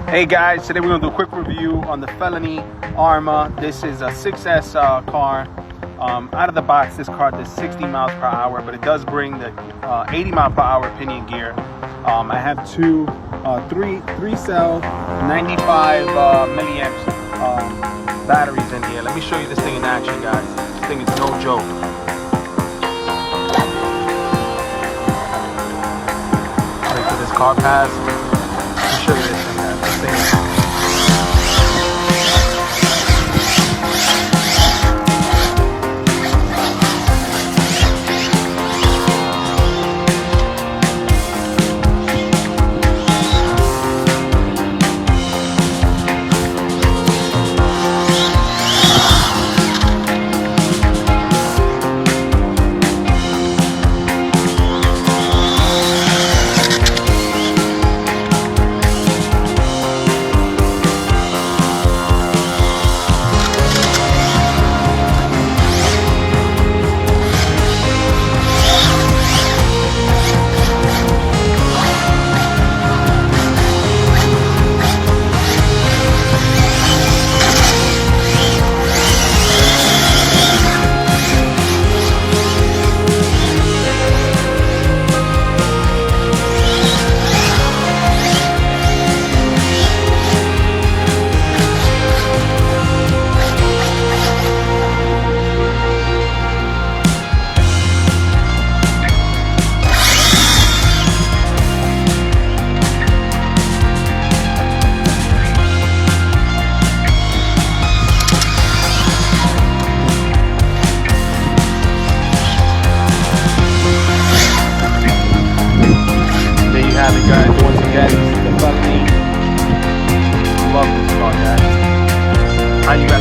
Hey guys, today we're going to do a quick review on the Felony ARRMA. This is a 6S car. Out of the box, this car does 60 miles per hour, but it does bring the 80 mile per hour pinion gear. I have three cell 95 milliamps batteries in here. Let me show you this thing in action, guys. This thing is no joke. Wait for this car pass. Let me show you this thing, guys. This thing is guys, once again, the Felony. Love this car, guys. How you guys